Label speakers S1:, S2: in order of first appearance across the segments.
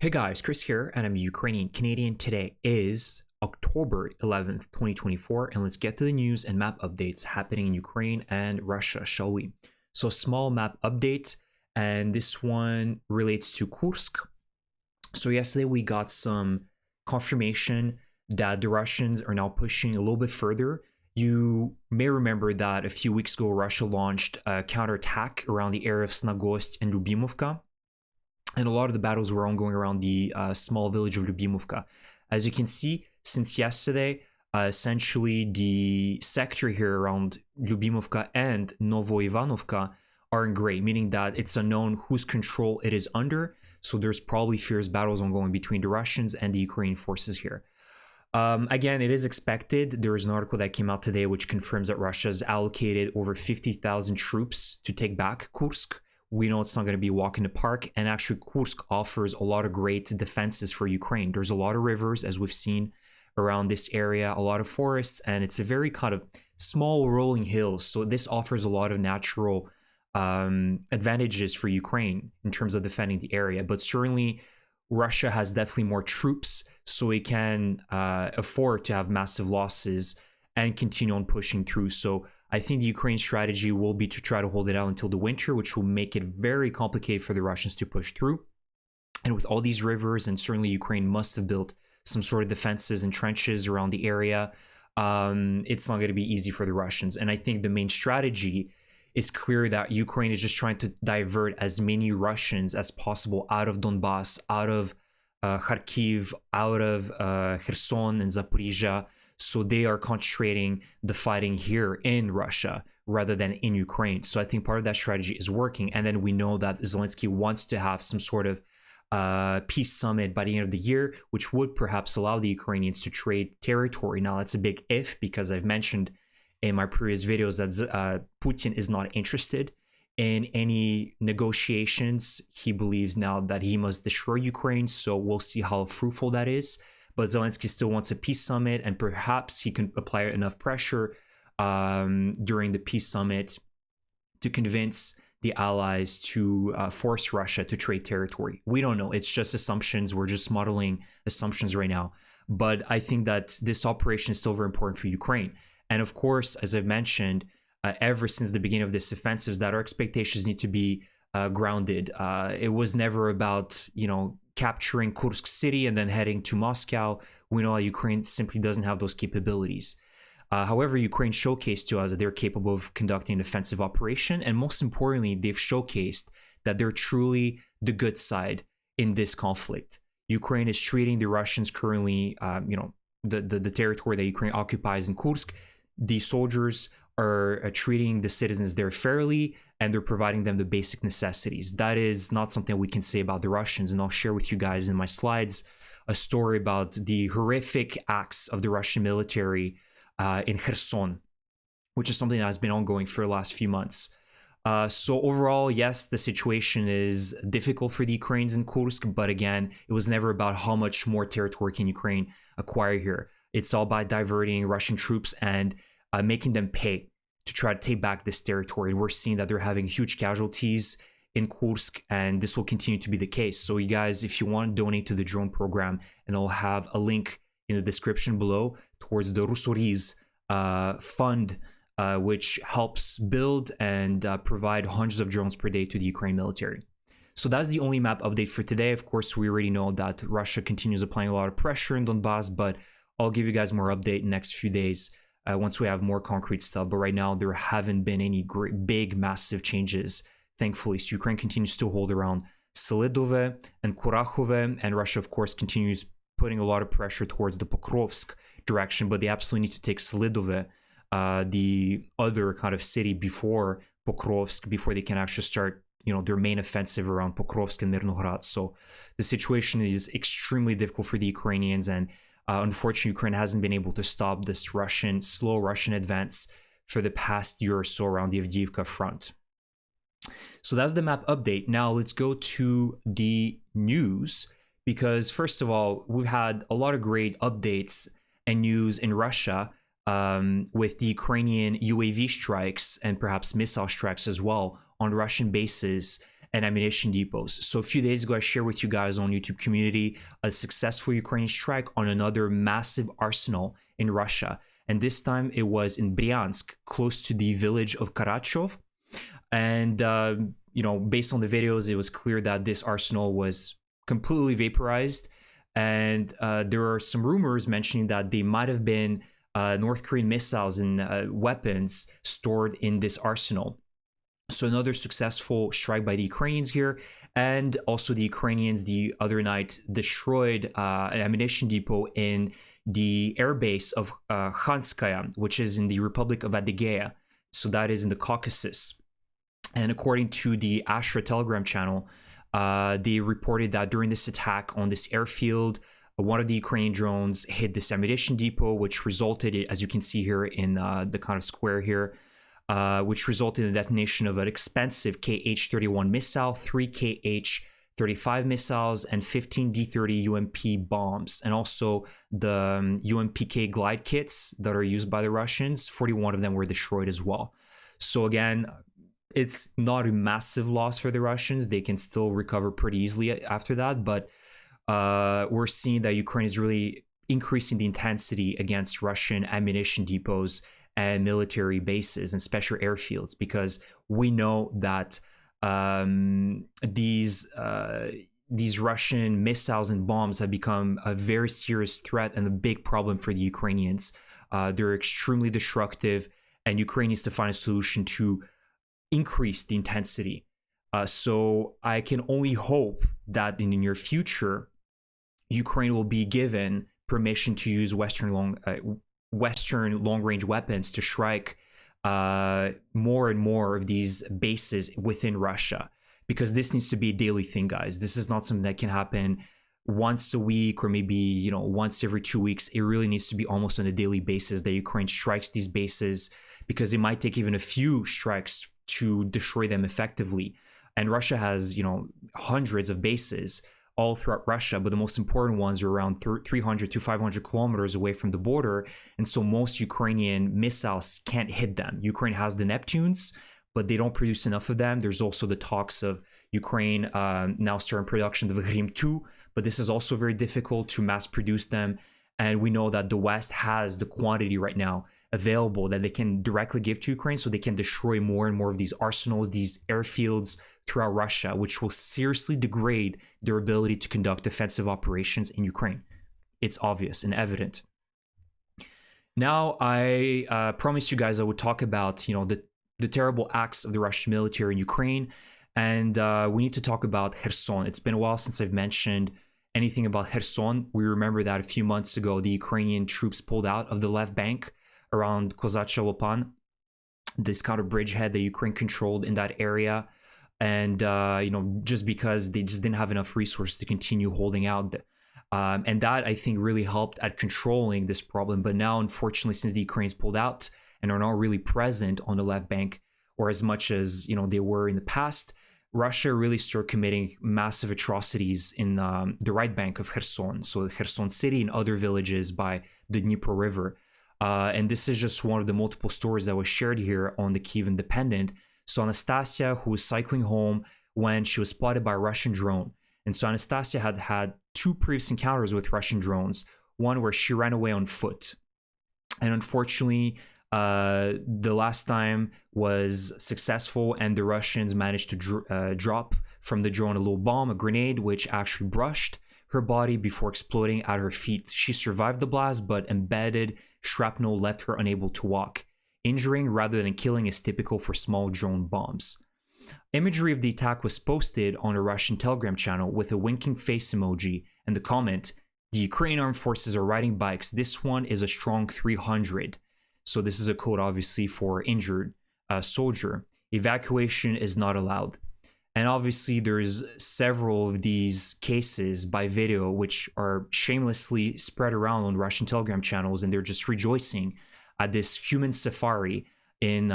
S1: Hey guys, Chris here, and I'm Ukrainian Canadian. Today is October 11th, 2024, and let's get to the news and map updates happening in Ukraine and Russia, shall we? So, small map update, and this one relates to Kursk. So, yesterday we got some confirmation that the Russians are now pushing a little bit further. You may remember that a few weeks ago, Russia launched a counterattack around the area of Snagost and Lubimovka. And a lot of the battles were ongoing around the small village of Lubimovka. As you can see, since yesterday, essentially the sector here around Lubimovka and Novoivanovka are in gray, meaning that it's unknown whose control it is under. So there's probably fierce battles ongoing between the Russians and the Ukrainian forces here. Again, it is expected. There is an article that came out today which confirms that Russia has allocated over 50,000 troops to take back Kursk. We know it's not going to be a walk in the park, and actually Kursk offers a lot of great defenses for Ukraine. There's a lot of rivers, as we've seen around this area, a lot of forests, and it's a very kind of small rolling hills. So this offers a lot of natural advantages for Ukraine in terms of defending the area. But certainly Russia has definitely more troops, so it can afford to have massive losses and continue on pushing through. So I think the Ukraine strategy will be to try to hold it out until the winter, which will make it very complicated for the Russians to push through. And with all these rivers, and certainly Ukraine must have built some sort of defenses and trenches around the area, it's not going to be easy for the Russians. And I think the main strategy is clear that Ukraine is just trying to divert as many Russians as possible out of Donbas, out of Kharkiv, out of Kherson and Zaporizhia. So they are concentrating the fighting here in Russia rather than in Ukraine. So I think part of that strategy is working. And then we know that Zelensky wants to have some sort of peace summit by the end of the year, which would perhaps allow the Ukrainians to trade territory. Now, that's a big if, because I've mentioned in my previous videos that Putin is not interested in any negotiations. He believes now that he must destroy Ukraine. So we'll see how fruitful that is. But Zelensky still wants a peace summit, and perhaps he can apply enough pressure during the peace summit to convince the allies to force Russia to trade territory. We don't know. It's just assumptions. We're just modeling assumptions right now. But I think that this operation is still very important for Ukraine. And of course, as I've mentioned, ever since the beginning of this offensive, that our expectations need to be grounded. It was never about, capturing Kursk city and then heading to Moscow. We know that Ukraine simply doesn't have those capabilities. However, Ukraine showcased to us that they're capable of conducting an offensive operation, and most importantly, they've showcased that they're truly the good side in this conflict. Ukraine is treating the Russians currently, the territory that Ukraine occupies in Kursk. The soldiers are treating the citizens there fairly, and they're providing them the basic necessities. That is not something we can say about the Russians, and I'll share with you guys in my slides a story about the horrific acts of the Russian military in Kherson, which is something that has been ongoing for the last few months. So overall, yes, the situation is difficult for the Ukrainians in Kursk, but again, it was never about how much more territory can Ukraine acquire here. It's all about diverting Russian troops and making them pay to try to take back this territory. We're seeing that they're having huge casualties in Kursk, and this will continue to be the case. So you guys, if you want to donate to the drone program, and I'll have a link in the description below towards the Rusoriz fund, which helps build and provide hundreds of drones per day to the Ukraine military. So that's the only map update for today. Of course, we already know that Russia continues applying a lot of pressure in Donbas, but I'll give you guys more update in the next few days once we have more concrete stuff. But right now, there haven't been any big, massive changes, thankfully. So Ukraine continues to hold around Selidove and Kurakhove, and Russia, of course, continues putting a lot of pressure towards the Pokrovsk direction, but they absolutely need to take Selidove, the other kind of city before Pokrovsk, before they can actually start their main offensive around Pokrovsk and Mirnograd. So the situation is extremely difficult for the Ukrainians, and unfortunately, Ukraine hasn't been able to stop this slow Russian advance for the past year or so around the Avdiivka front. So that's the map update. Now let's go to the news, because first of all, we've had a lot of great updates and news in Russia with the Ukrainian UAV strikes and perhaps missile strikes as well on Russian bases and ammunition depots. So a few days ago, I shared with you guys on YouTube community a successful Ukrainian strike on another massive arsenal in Russia. And this time it was in Bryansk, close to the village of Karachov. And, based on the videos, it was clear that this arsenal was completely vaporized. And there are some rumors mentioning that they might have been North Korean missiles and weapons stored in this arsenal. So another successful strike by the Ukrainians here. And also the Ukrainians the other night destroyed an ammunition depot in the airbase of Khanskaya, which is in the Republic of Adygea. So that is in the Caucasus. And according to the Astra Telegram channel, they reported that during this attack on this airfield, one of the Ukrainian drones hit this ammunition depot, which resulted, as you can see here in the kind of square here, which resulted in the detonation of an expensive Kh-31 missile, 3 Kh-35 missiles, and 15 D-30 UMP bombs, and also the UMPK glide kits that are used by the Russians. 41 of them were destroyed as well. So again, it's not a massive loss for the Russians. They can still recover pretty easily after that, but we're seeing that Ukraine is really increasing the intensity against Russian ammunition depots and military bases and special airfields, because we know that these Russian missiles and bombs have become a very serious threat and a big problem for the Ukrainians. They're extremely destructive, and Ukraine needs to find a solution to increase the intensity. So I can only hope that in the near future, Ukraine will be given permission to use Western long-range weapons to strike more and more of these bases within Russia, because this needs to be a daily thing, guys. This is not something that can happen once a week or maybe once every 2 weeks. It really needs to be almost on a daily basis that Ukraine strikes these bases, because it might take even a few strikes to destroy them effectively. And Russia has hundreds of bases all throughout Russia, but the most important ones are around 300 to 500 kilometers away from the border, and so most Ukrainian missiles can't hit them. Ukraine has the Neptunes, but they don't produce enough of them. There's also the talks of Ukraine now starting production of the Grim 2, but this is also very difficult to mass produce them. And we know that the West has the quantity right now available that they can directly give to Ukraine, so they can destroy more and more of these arsenals, these airfields throughout Russia, which will seriously degrade their ability to conduct defensive operations in Ukraine. It's obvious and evident. Now, I promised you guys I would talk about, the terrible acts of the Russian military in Ukraine, and we need to talk about Kherson. It's been a while since I've mentioned anything about Kherson. We remember that a few months ago, the Ukrainian troops pulled out of the left bank around Kozachya Lopan, this kind of bridgehead that Ukraine controlled in that area. And, just because they just didn't have enough resources to continue holding out. And that, I think, really helped at controlling this problem. But now, unfortunately, since the Ukrainians pulled out and are not really present on the left bank, or as much as, they were in the past, Russia really started committing massive atrocities in the right bank of Kherson. So Kherson city and other villages by the Dnipro River. And this is just one of the multiple stories that was shared here on the Kyiv Independent. So Anastasia, who was cycling home when she was spotted by a Russian drone. And so Anastasia had had 2 previous encounters with Russian drones, one where she ran away on foot. And unfortunately, the last time was successful, and the Russians managed to drop from the drone a little bomb, a grenade, which actually brushed her body before exploding at her feet. She survived the blast, but embedded shrapnel left her unable to walk. Injuring rather than killing is typical for small drone bombs. Imagery of the attack was posted on a Russian Telegram channel with a winking face emoji and the comment, "The Ukrainian armed forces are riding bikes. This one is a strong 300. So this is a code, obviously, for injured soldier. Evacuation is not allowed. And obviously, there's several of these cases by video which are shamelessly spread around on Russian Telegram channels, and they're just rejoicing at this human safari in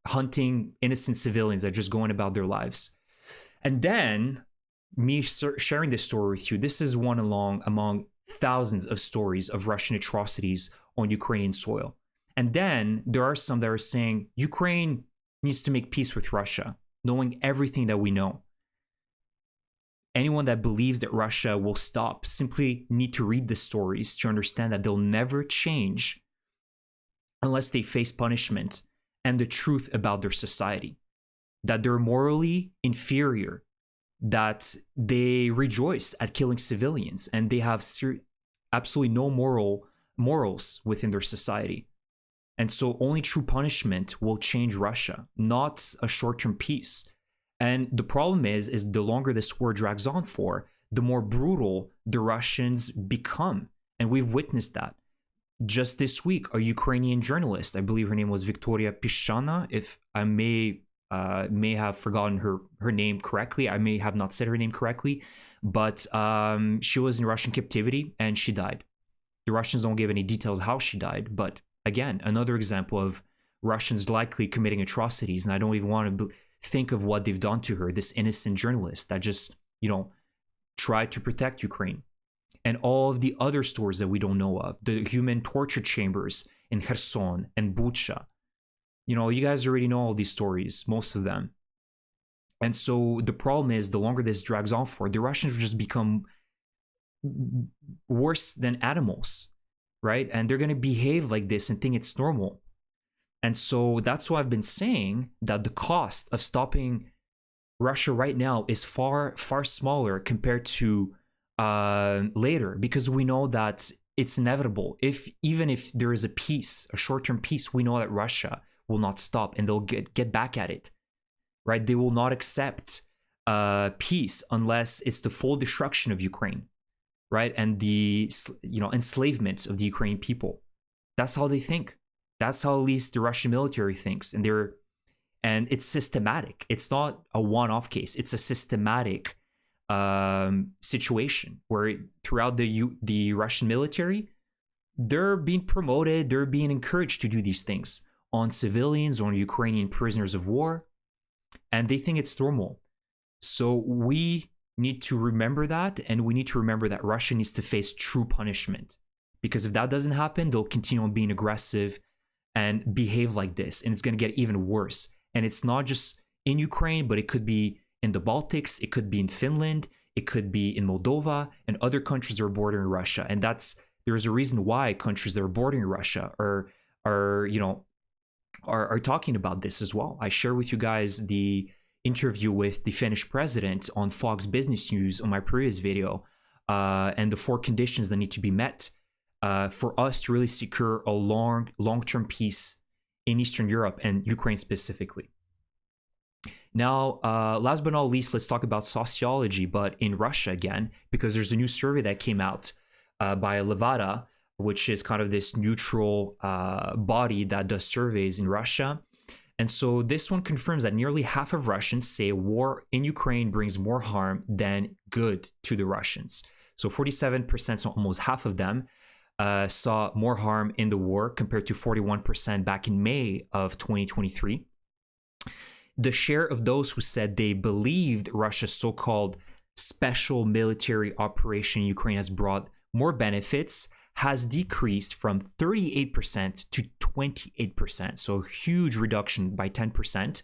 S1: hunting innocent civilians that are just going about their lives. And then me sharing this story with you, this is one among thousands of stories of Russian atrocities on Ukrainian soil. And then there are some that are saying Ukraine needs to make peace with Russia. knowing everything that we know. Anyone that believes that Russia will stop simply need to read the stories to understand that they'll never change unless they face punishment and the truth about their society, that they're morally inferior, that they rejoice at killing civilians, and they have absolutely no morals within their society. And so only true punishment will change Russia, not a short-term peace. And the problem is the longer this war drags on for, the more brutal the Russians become. And we've witnessed that. Just this week, a Ukrainian journalist, I believe her name was Victoria Pishana, if I may have forgotten her name correctly. I may have not said her name correctly, but she was in Russian captivity and she died. The Russians don't give any details how she died, but again, another example of Russians likely committing atrocities, and I don't even want to think of what they've done to her, this innocent journalist that just, tried to protect Ukraine. And all of the other stories that we don't know of, the human torture chambers in Kherson and Bucha. You guys already know all these stories, most of them. And so the problem is, the longer this drags on for, the Russians will just become worse than animals, right? And they're going to behave like this and think it's normal. And so that's why I've been saying that the cost of stopping Russia right now is far, far smaller compared to later, because we know that it's inevitable. Even if there is a peace, a short-term peace, we know that Russia will not stop and they'll get back at it, right? They will not accept peace unless it's the full destruction of Ukraine, right? And the enslavement of the Ukrainian people. That's how they think. That's how at least the Russian military thinks, and it's systematic. It's not a one-off case. It's a systematic situation where throughout the Russian military, they're being promoted, they're being encouraged to do these things on civilians, on Ukrainian prisoners of war, and they think it's normal. So we need to remember that, and we need to remember that Russia needs to face true punishment, because if that doesn't happen, they'll continue on being aggressive and behave like this, and it's going to get even worse. And it's not just in Ukraine, but it could be in the Baltics, it could be in Finland, it could be in Moldova and other countries that are bordering Russia. And there's a reason why countries that are bordering Russia are talking about this as well. I share with you guys the interview with the Finnish president on Fox Business News on my previous video, and the 4 conditions that need to be met for us to really secure a long-term peace in Eastern Europe and Ukraine specifically. Now, last but not least, let's talk about sociology, but in Russia again, because there's a new survey that came out by Levada, which is kind of this neutral body that does surveys in Russia. And so this one confirms that nearly half of Russians say war in Ukraine brings more harm than good to the Russians. So 47%, so almost half of them, saw more harm in the war compared to 41% back in May of 2023. The share of those who said they believed Russia's so-called special military operation in Ukraine has brought more benefits has decreased from 38% to 28%, so a huge reduction by 10%.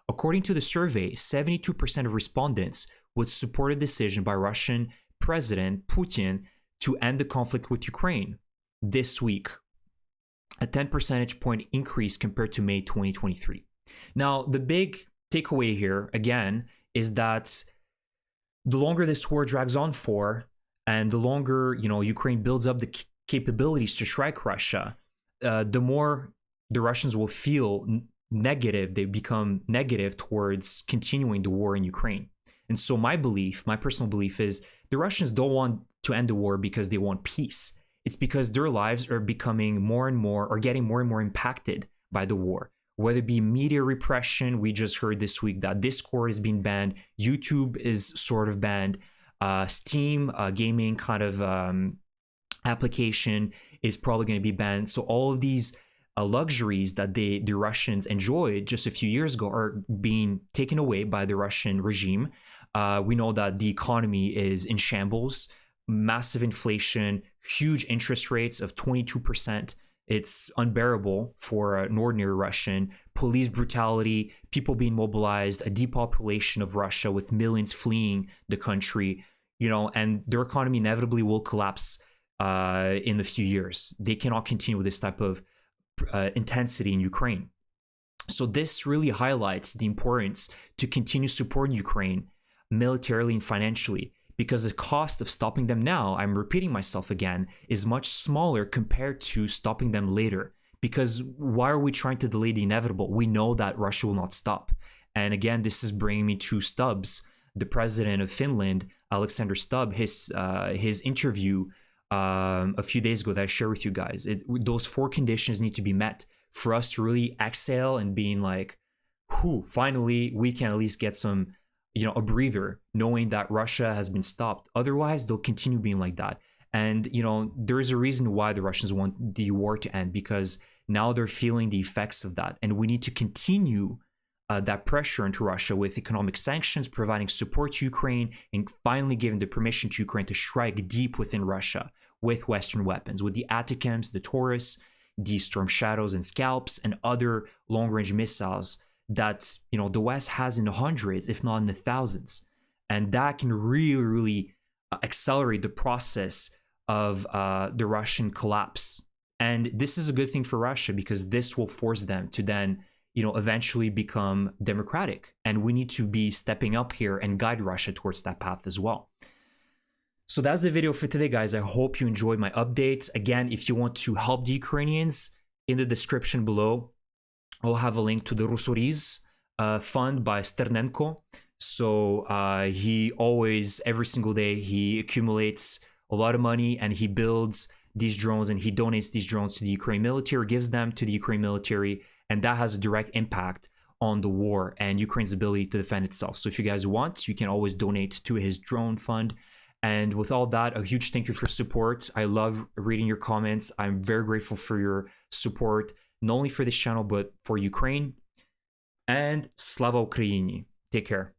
S1: According to the survey, 72% of respondents would support a decision by Russian President Putin to end the conflict with Ukraine this week, a 10 percentage point increase compared to May 2023. Now, the big takeaway here, again, is that the longer this war drags on for, and the longer, Ukraine builds up the capabilities to strike Russia, the more the Russians will feel negative. They become negative towards continuing the war in Ukraine. And so my personal belief is the Russians don't want to end the war because they want peace. It's because their lives are becoming more and more, or getting more and more impacted by the war. Whether it be media repression, we just heard this week that Discord is being banned, YouTube is sort of banned, Steam, gaming kind of application is probably going to be banned. So all of these luxuries that the Russians enjoyed just a few years ago are being taken away by the Russian regime. We know that the economy is in shambles, massive inflation, huge interest rates of 22%, It's unbearable for an ordinary Russian. Police brutality, people being mobilized, a depopulation of Russia with millions fleeing the country, and their economy inevitably will collapse in a few years. They cannot continue with this type of intensity in Ukraine. So this really highlights the importance to continue supporting Ukraine militarily and financially, because the cost of stopping them now, I'm repeating myself again, is much smaller compared to stopping them later. Because why are we trying to delay the inevitable? We know that Russia will not stop. And again, this is bringing me to Stubbs, the president of Finland, Alexander Stubb, his interview a few days ago that I shared with you guys. Those 4 conditions need to be met for us to really exhale and being like, whew, finally we can at least get some, a breather, knowing that Russia has been stopped. Otherwise, they'll continue being like that. And, there is a reason why the Russians want the war to end, because now they're feeling the effects of that. And we need to continue that pressure into Russia with economic sanctions, providing support to Ukraine, and finally giving the permission to Ukraine to strike deep within Russia with Western weapons, with the ATACMS, the Taurus, the Storm Shadows and Scalps, and other long-range missiles that the West has in the hundreds, if not in the thousands. And that can really, really accelerate the process of the Russian collapse. And this is a good thing for Russia, because this will force them to then eventually become democratic. And we need to be stepping up here and guide Russia towards that path as well. So that's the video for today, guys. I hope you enjoyed my updates. Again, if you want to help the Ukrainians, in the description below, I'll have a link to the Atrocities fund by Sternenko. So he always, every single day, he accumulates a lot of money and he builds these drones and he donates these drones to the Ukraine military, gives them to the Ukraine military, and that has a direct impact on the war and Ukraine's ability to defend itself. So if you guys want, you can always donate to his drone fund. And with all that, a huge thank you for support. I love reading your comments. I'm very grateful for your support, not only for this channel, but for Ukraine. And Slava Ukraini. Take care.